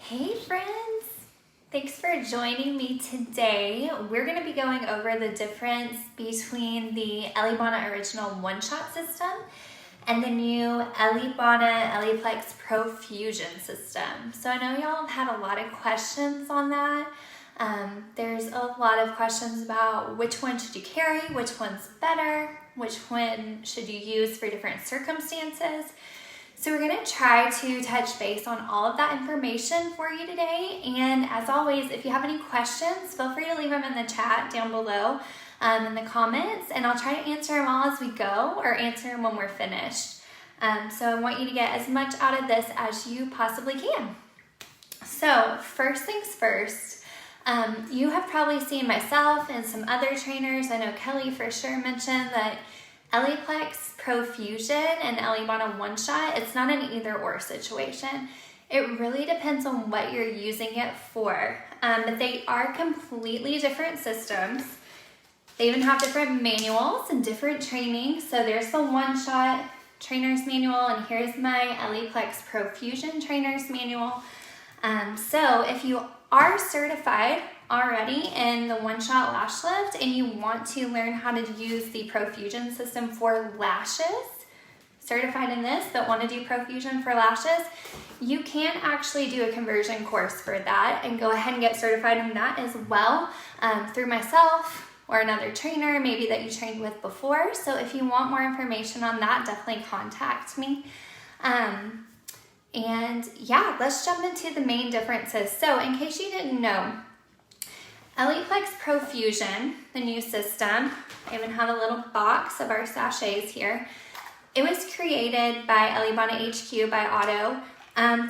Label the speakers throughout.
Speaker 1: Hey friends! Thanks for joining me today. We're going to be going over the difference between the Elleebana original one-shot system and the new Elleebana Elleeplex ProFusion system. So I know y'all have had a lot of questions on that. There's a lot of questions about which one should you carry, which one's better, which one should you use for different circumstances. So we're going to try to touch base on all of that information for you today. And as always, if you have any questions, feel free to leave them in the chat down below in the comments, and I'll try to answer them all as we go or answer them when we're finished. So I want you to get as much out of this as you possibly can. So first things first, you have probably seen myself and some other trainers. I know Kelly for sure mentioned that Elleeplex ProFusion and Elleebana One Shot, it's not an either or situation. It really depends on what you're using it for. But they are completely different systems. They even have different manuals and different training. So there's the One Shot trainer's manual, and here's my Elleeplex ProFusion trainer's manual. So if you are certified already in the one-shot lash lift and you want to learn how to use the ProFusion system for lashes, certified in this but want to do ProFusion for lashes, you can actually do a conversion course for that and go ahead and get certified in that as well through myself or another trainer maybe that you trained with before. So if you want more information on that, definitely contact me. And yeah, let's jump into the main differences. So in case you didn't know, Elleeplex ProFusion, the new system, I even have a little box of our sachets here. It was created by Elleebana HQ by Otto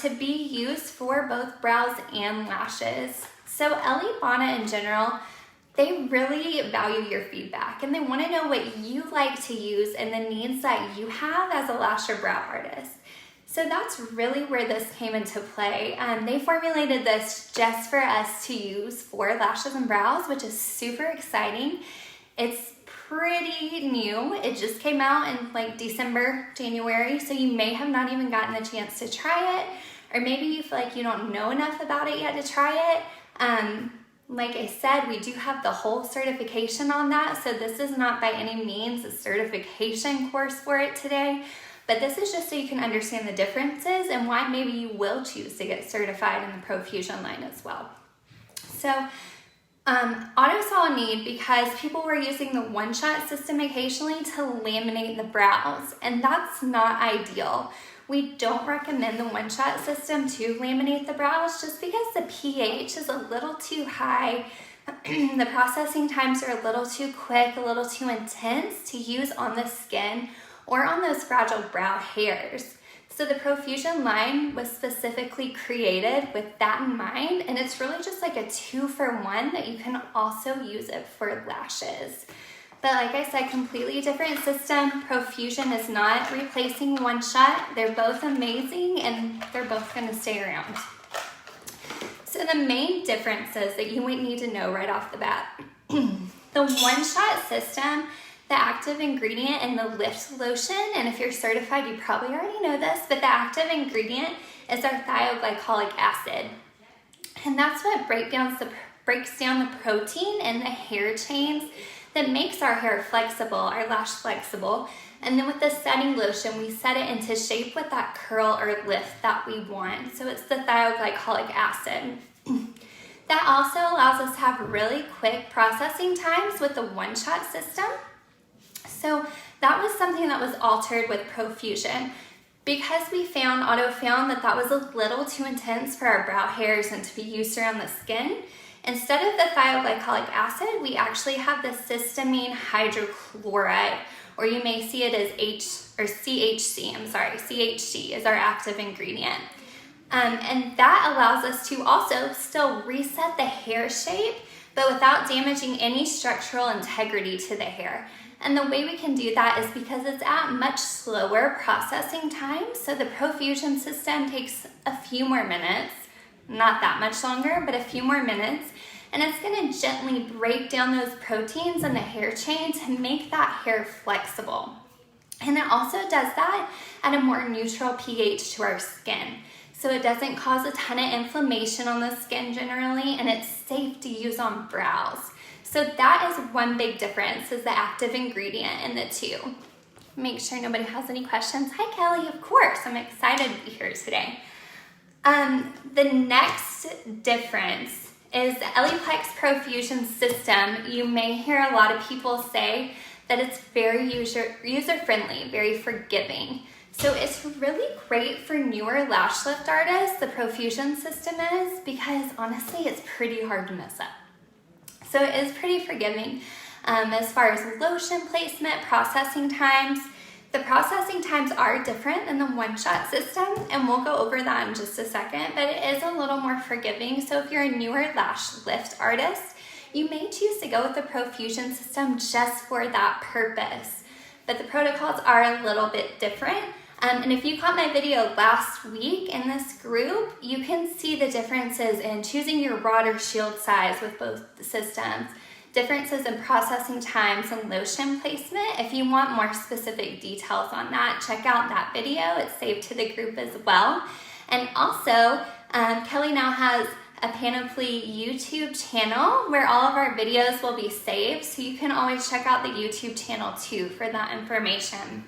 Speaker 1: to be used for both brows and lashes. So Elleebana in general, they really value your feedback and they want to know what you like to use and the needs that you have as a lash or brow artist. So that's really where this came into play. They formulated this just for us to use for lashes and brows, which is super exciting. It's pretty new. It just came out in like December, January, so you may have not even gotten the chance to try it, or maybe you feel like you don't know enough about it yet to try it. Like I said, we do have the whole certification on that, so this is not by any means a certification course for it today. But this is just so you can understand the differences and why maybe you will choose to get certified in the ProFusion line as well. So Otto saw a need because people were using the one-shot system occasionally to laminate the brows, and that's not ideal. We don't recommend the one-shot system to laminate the brows just because the pH is a little too high. The processing times are a little too quick, a little too intense to use on the skin or on those fragile brow hairs. So the ProFusion line was specifically created with that in mind, and it's really just like a 2-for-1 that you can also use it for lashes. But like I said, completely different system. ProFusion is not replacing One Shot. They're both amazing and they're both gonna stay around. So the main differences that you might need to know right off the bat. The One Shot system, the active ingredient in the lift lotion, and if you're certified, you probably already know this, but the active ingredient is our thioglycolic acid. And that's what breaks down the protein in the hair chains that makes our hair flexible, our lash flexible. And then with the setting lotion, we set it into shape with that curl or lift that we want. So it's the thioglycolic acid. That also allows us to have really quick processing times with the one-shot system. So that was something that was altered with ProFusion because Otto found that was a little too intense for our brow hairs and to be used around the skin. Instead of the thioglycolic acid, we actually have the cysteamine hydrochloride, or you may see it as CHC. CHC is our active ingredient. And that allows us to also still reset the hair shape, but without damaging any structural integrity to the hair. And the way we can do that is because it's at much slower processing times. So the ProFusion system takes a few more minutes, not that much longer, but a few more minutes. And it's gonna gently break down those proteins in the hair chain to make that hair flexible. And it also does that at a more neutral pH to our skin. so it doesn't cause a ton of inflammation on the skin generally, and it's safe to use on brows. So that is one big difference, is the active ingredient in the two. Make sure nobody has any questions. Hi Kelly, of course, I'm excited to be here today. The next difference is the Elleeplex ProFusion system. You may hear a lot of people say that it's very user-friendly, very forgiving. So it's really great for newer lash lift artists, the ProFusion system is, because honestly, it's pretty hard to mess up. So it is pretty forgiving. As far as lotion placement, processing times, the processing times are different than the one-shot system, and we'll go over that in just a second, but it is a little more forgiving. So if you're a newer lash lift artist, you may choose to go with the ProFusion system just for that purpose. But the protocols are a little bit different. And if you caught my video last week in this group, you can see the differences in choosing your rod or shield size with both systems, differences in processing times and lotion placement. If you want more specific details on that, check out that video. It's saved to the group as well. And also, Kelly now has a Panoply YouTube channel where all of our videos will be saved, so you can always check out the YouTube channel too for that information.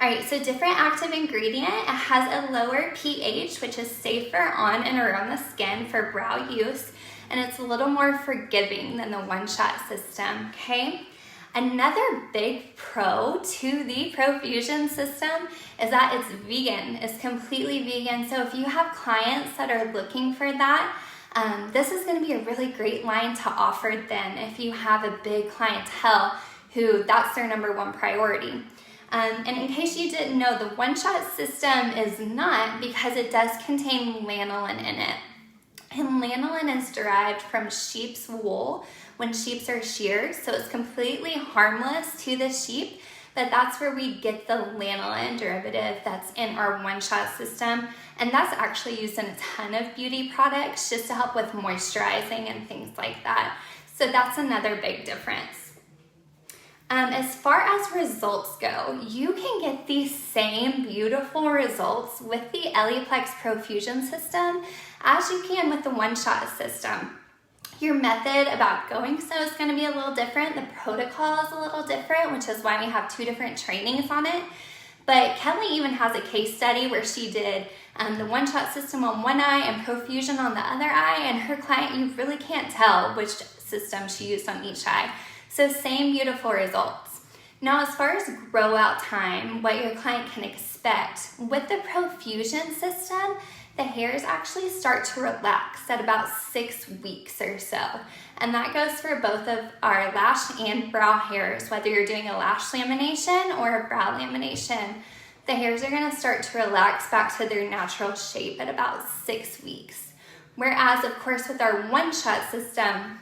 Speaker 1: All right, so different active ingredient. It has a lower pH, which is safer on and around the skin for brow use, and it's a little more forgiving than the one-shot system, okay? Another big pro to the ProFusion system is that it's vegan. It's completely vegan, so if you have clients that are looking for that, this is gonna be a really great line to offer then if you have a big clientele who that's their number one priority. And in case you didn't know, the one-shot system is not, because it does contain lanolin in it. And lanolin is derived from sheep's wool when sheep are sheared, so it's completely harmless to the sheep, but that's where we get the lanolin derivative that's in our one-shot system, and that's actually used in a ton of beauty products just to help with moisturizing and things like that. So that's another big difference. As far as results go, you can get these same beautiful results with the Elleeplex ProFusion system as you can with the one-shot system. Your method about going so is going to be a little different. The protocol is a little different, which is why we have two different trainings on it. But Kelly even has a case study where she did the one-shot system on one eye and ProFusion on the other eye, and her client, you really can't tell which system she used on each eye. So same beautiful results. Now, as far as grow out time, what your client can expect, with the ProFusion system, the hairs actually start to relax at about 6 weeks or so. And that goes for both of our lash and brow hairs, whether you're doing a lash lamination or a brow lamination. The hairs are gonna start to relax back to their natural shape at about 6 weeks. Whereas, of course, with our one-shot system,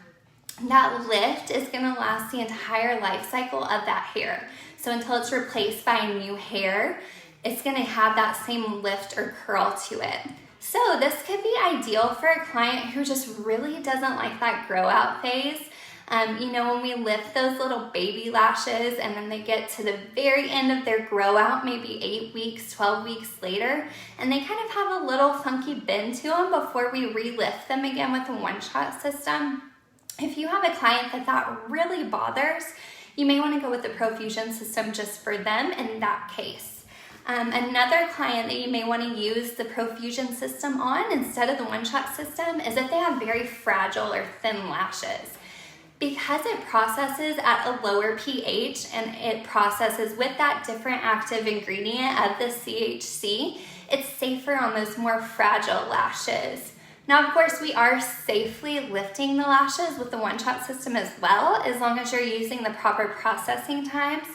Speaker 1: that lift is gonna last the entire life cycle of that hair. So until it's replaced by new hair, it's gonna have that same lift or curl to it. So this could be ideal for a client who just really doesn't like that grow out phase. You know, when we lift those little baby lashes and then they get to the very end of their grow out, maybe 8 weeks, 12 weeks later, and they kind of have a little funky bend to them before we re-lift them again with a one-shot system. If you have a client that really bothers, you may want to go with the ProFusion system just for them in that case. Another client that you may want to use the ProFusion system on instead of the one-shot system is if they have very fragile or thin lashes. Because it processes at a lower pH and it processes with that different active ingredient of the CHC, it's safer on those more fragile lashes. Now, of course, we are safely lifting the lashes with the one-shot system as well, as long as you're using the proper processing times.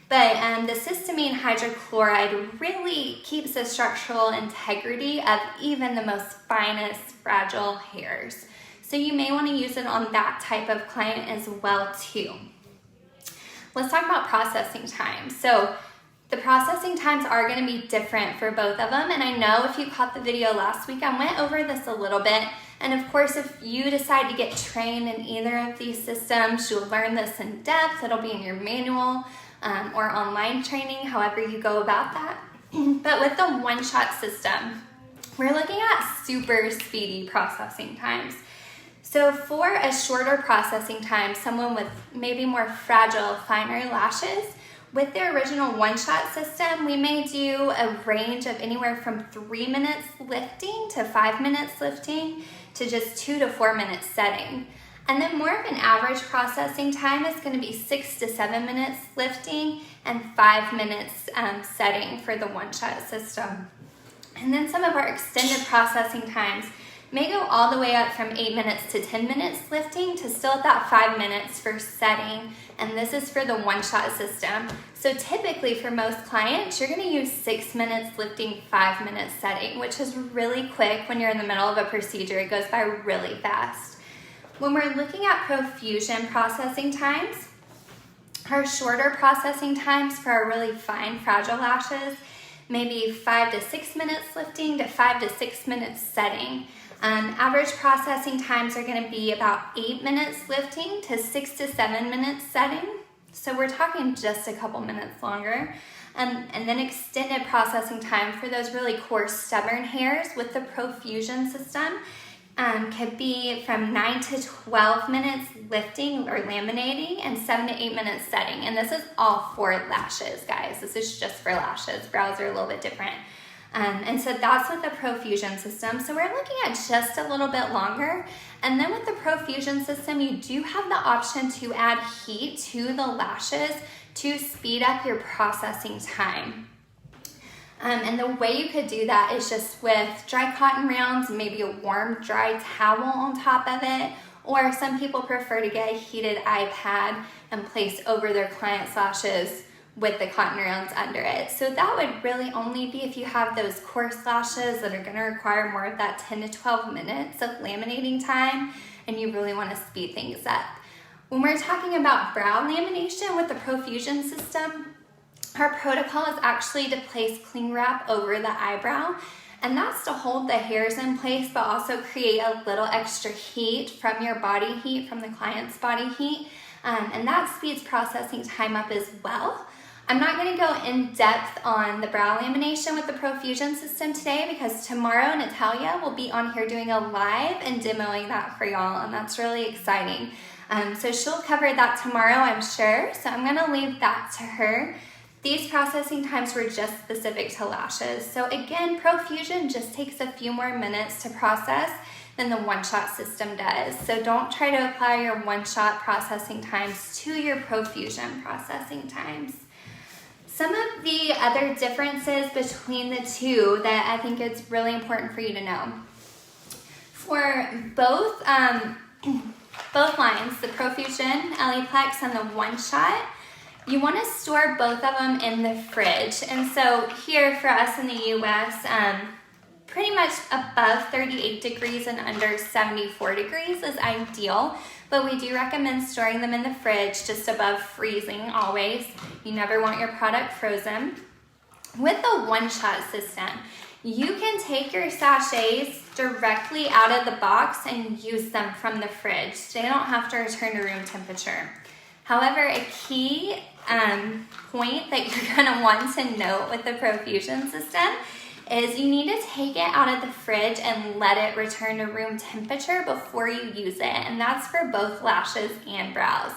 Speaker 1: But the cysteamine hydrochloride really keeps the structural integrity of even the most finest fragile hairs. So you may want to use it on that type of client as well too. Let's talk about processing time. So the processing times are going to be different for both of them, and I know if you caught the video last week, I went over this a little bit, and of course if you decide to get trained in either of these systems, you'll learn this in depth. It'll be in your manual or online training, however you go about that. But with the one-shot system, we're looking at super speedy processing times. So for a shorter processing time, someone with maybe more fragile, finer lashes, with the original one-shot system, we may do a range of anywhere from 3 minutes lifting to 5 minutes lifting to just 2 to 4 minutes setting. And then more of an average processing time is going to be 6 to 7 minutes lifting and 5 minutes setting for the one-shot system. And then some of our extended processing times may go all the way up from 8 minutes to 10 minutes lifting to still at that 5 minutes for setting. And this is for the one-shot system. So typically for most clients, you're gonna use 6 minutes lifting, 5 minutes setting, which is really quick when you're in the middle of a procedure. It goes by really fast. When we're looking at ProFusion processing times, our shorter processing times for our really fine, fragile lashes, maybe 5 to 6 minutes lifting to 5 to 6 minutes setting. Average processing times are going to be about 8 minutes lifting to 6 to 7 minutes setting. So we're talking just a couple minutes longer. And then extended processing time for those really coarse, stubborn hairs with the ProFusion system could be from 9 to 12 minutes lifting or laminating and 7 to 8 minutes setting. And this is all for lashes, guys. This is just for lashes. Brows are a little bit different. And so that's with the ProFusion system. So we're looking at just a little bit longer. And then with the ProFusion system, you do have the option to add heat to the lashes to speed up your processing time. And the way you could do that is just with dry cotton rounds, maybe a warm, dry towel on top of it, or some people prefer to get a heated iPad and place over their client's lashes with the cotton rounds under it. So that would really only be if you have those coarse lashes that are gonna require more of that 10 to 12 minutes of laminating time, and you really wanna speed things up. When we're talking about brow lamination with the ProFusion system, our protocol is actually to place cling wrap over the eyebrow, and that's to hold the hairs in place, but also create a little extra heat from your body heat, from the client's body heat, and that speeds processing time up as well. I'm not going to go in depth on the brow lamination with the ProFusion system today because tomorrow Natalia will be on here doing a live and demoing that for y'all, and that's really exciting. So she'll cover that tomorrow, I'm sure, so I'm going to leave that to her. These processing times were just specific to lashes. So again, ProFusion just takes a few more minutes to process than the one-shot system does. So don't try to apply your one-shot processing times to your ProFusion processing times. Some of the other differences between the two that I think it's really important for you to know. For both lines, the ProFusion, Elleeplex, and the one-shot, you want to store both of them in the fridge. And so here for us in the US, pretty much above 38 degrees and under 74 degrees is ideal. But we do recommend storing them in the fridge just above freezing always. You never want your product frozen. With the one-shot system, you can take your sachets directly out of the box and use them from the fridge. They don't have to return to room temperature. However, a key point that you're gonna want to note with the ProFusion system is you need to take it out of the fridge and let it return to room temperature before you use it, and that's for both lashes and brows.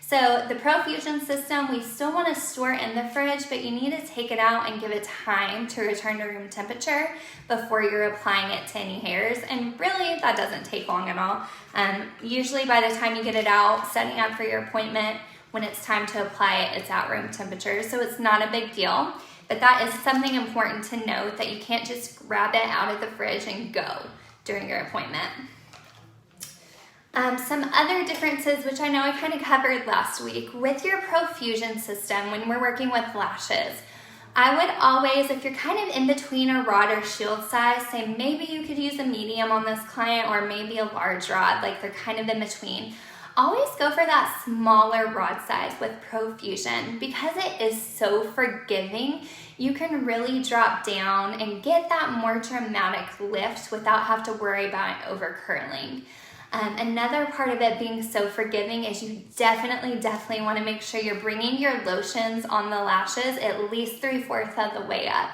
Speaker 1: So the ProFusion system, we still want to store in the fridge, but you need to take it out and give it time to return to room temperature before you're applying it to any hairs, and really that doesn't take long at all. Usually by the time you get it out, setting up for your appointment, when it's time to apply it, it's at room temperature, so it's not a big deal. But that is something important to note, that you can't just grab it out of the fridge and go during your appointment. Some other differences, which I know I kind of covered last week, with your ProFusion system when we're working with lashes, I would always, if you're kind of in between a rod or shield size, say maybe you could use a medium on this client or maybe a large rod, like they're kind of in between. Always go for that smaller rod size with ProFusion because it is so forgiving. You can really drop down and get that more dramatic lift without having to worry about it over curling. Another part of it being so forgiving is you definitely want to make sure you're bringing your lotions on the lashes at least 3/4 of the way up.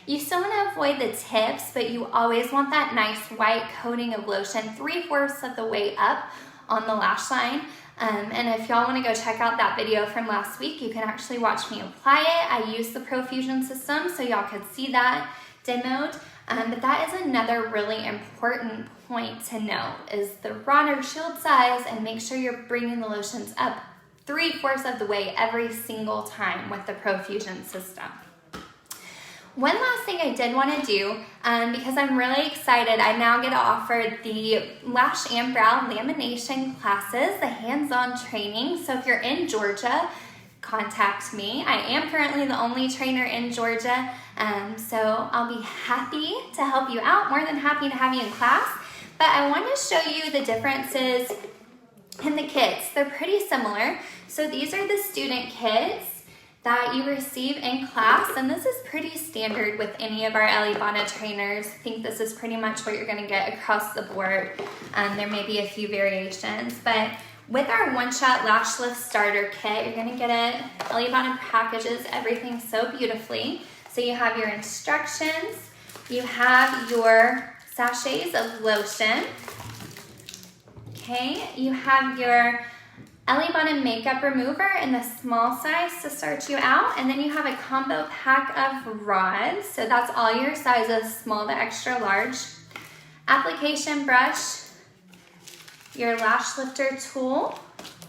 Speaker 1: You still want to avoid the tips, but you always want that nice white coating of lotion 3/4 of the way up on the lash line. And if y'all want to go check out that video from last week, you can actually watch me apply it. I use the ProFusion system so y'all could see that demoed. But that is another really important point to note is the rod or shield size, and make sure you're bringing the lotions up 3/4 of the way every single time with the ProFusion system. One last thing I did want to do, because I'm really excited, I now get to offer the lash and brow lamination classes, the hands-on training. So if you're in Georgia, contact me. I am currently the only trainer in Georgia, so I'll be happy to help you out, more than happy to have you in class. But I want to show you the differences in the kits. They're pretty similar. So these are the student kits that you receive in class, and this is pretty standard with any of our Elleebana trainers. I think this is pretty much what you're gonna get across the board. There may be a few variations, but with our one-shot lash lift starter kit, you're gonna get it. Elleebana packages everything so beautifully. So you have your instructions, you have your sachets of lotion, okay? You have your Elleebana makeup remover in the small size to start you out, and then you have a combo pack of rods, so that's all your sizes, small to extra large. Application brush, your lash lifter tool,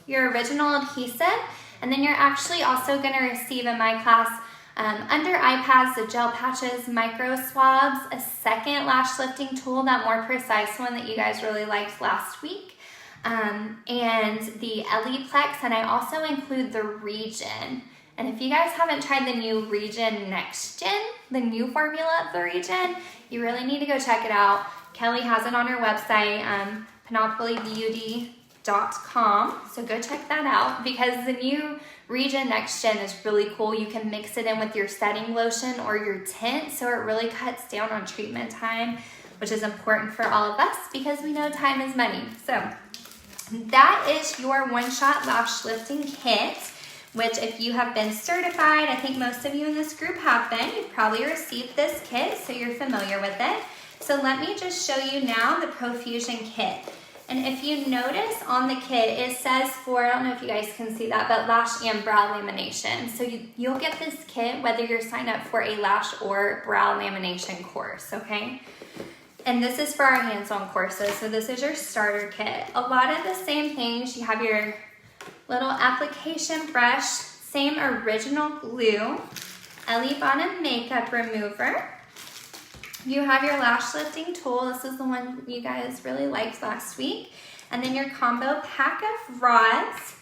Speaker 1: your original adhesive, and then you're actually also going to receive in my class under eye pads, the gel patches, micro swabs, a second lash lifting tool, that more precise one that you guys really liked last week. And the Elleeplex, and I also include the Region. And if you guys haven't tried the new Region Next Gen, the new formula of the Region, you really need to go check it out. Kelly has it on her website, panopolybeauty.com, so go check that out, because the new Region Next Gen is really cool. You can mix it in with your setting lotion or your tint, so it really cuts down on treatment time, which is important for all of us because we know time is money. So that is your one-shot lash lifting kit, which if you have been certified, I think most of you in this group have been, you've probably received this kit, so you're familiar with it. So let me just show you now the ProFusion kit. And if you notice on the kit, it says for, I don't know if you guys can see that, but lash and brow lamination. So you'll get this kit whether you're signed up for a lash or brow lamination course, okay? And this is for our hands-on courses, so this is your starter kit. A lot of the same things. You have your little application brush, same original glue, Elleebana makeup remover. You have your lash lifting tool. This is the one you guys really liked last week. And then your combo pack of rods.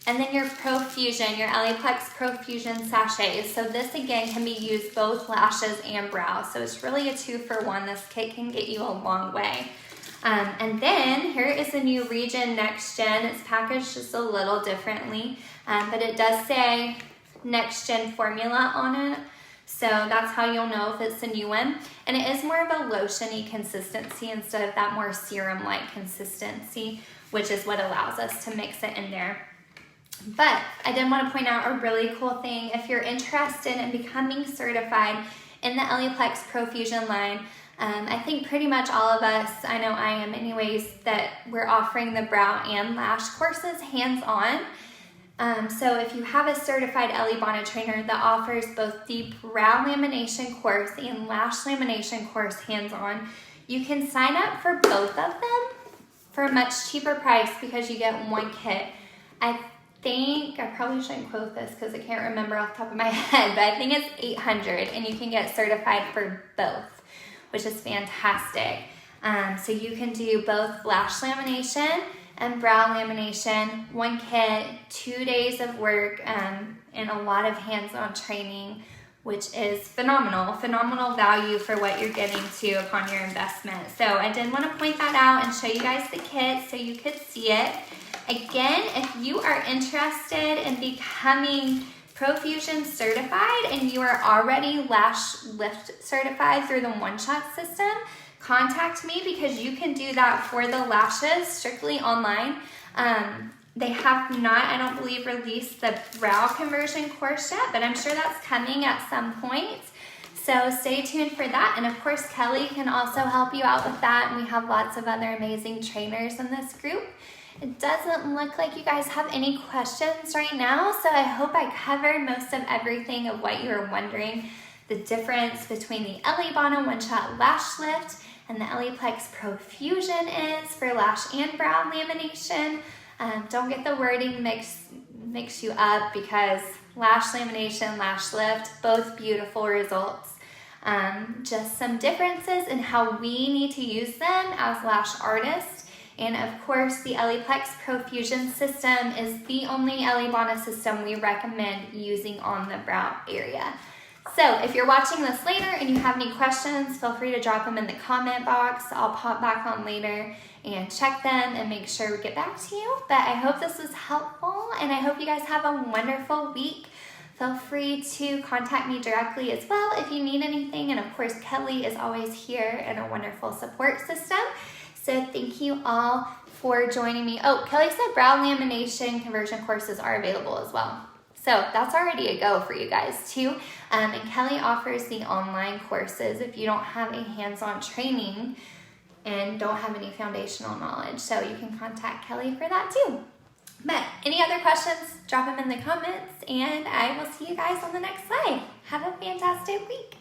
Speaker 1: And then your ProFusion, your Elleeplex ProFusion sachets. So this again can be used both lashes and brows. So it's really a 2-for-1. This kit can get you a long way. And then here is the new Region Next Gen. It's packaged just a little differently, but it does say Next Gen formula on it. So that's how you'll know if it's a new one. And it is more of a lotion-y consistency instead of that more serum-like consistency, which is what allows us to mix it in there. But I did want to point out a really cool thing. If you're interested in becoming certified in the Elleeplex ProFusion line, I think pretty much all of us, I know I am anyways, that we're offering the brow and lash courses hands-on. So if you have a certified Elleebana trainer that offers both the brow lamination course and lash lamination course hands-on, you can sign up for both of them for a much cheaper price because you get one kit. I probably shouldn't quote this because I can't remember off the top of my head, but I think it's $800 and you can get certified for both, which is fantastic. So you can do both lash lamination and brow lamination, one kit, 2 days of work, and a lot of hands-on training, which is phenomenal value for what you're getting to upon your investment. So I did want to point that out and show you guys the kit so you could see it. Again, if you are interested in becoming ProFusion certified and you are already lash lift certified through the one-shot system, contact me because you can do that for the lashes strictly online. They have not, I don't believe, released the brow conversion course yet, but I'm sure that's coming at some point. So stay tuned for that. And of course, Kelly can also help you out with that. And we have lots of other amazing trainers in this group. It doesn't look like you guys have any questions right now, so I hope I covered most of everything of what you were wondering. The difference between the Elleebana one-shot lash lift and the Elleeplex ProFusion is for lash and brow lamination. Don't get the wording mix you up, because lash lamination, lash lift, both beautiful results. Just some differences in how we need to use them as lash artists. And of course, the Elleeplex ProFusion system is the only Elleebana system we recommend using on the brow area. So if you're watching this later and you have any questions, feel free to drop them in the comment box. I'll pop back on later and check them and make sure we get back to you. But I hope this was helpful, and I hope you guys have a wonderful week. Feel free to contact me directly as well if you need anything. And of course, Kelly is always here and a wonderful support system. So thank you all for joining me. Oh, Kelly said brow lamination conversion courses are available as well. So that's already a go for you guys too. And Kelly offers the online courses if you don't have a hands-on training and don't have any foundational knowledge. So you can contact Kelly for that too. But any other questions, drop them in the comments, and I will see you guys on the next slide. Have a fantastic week.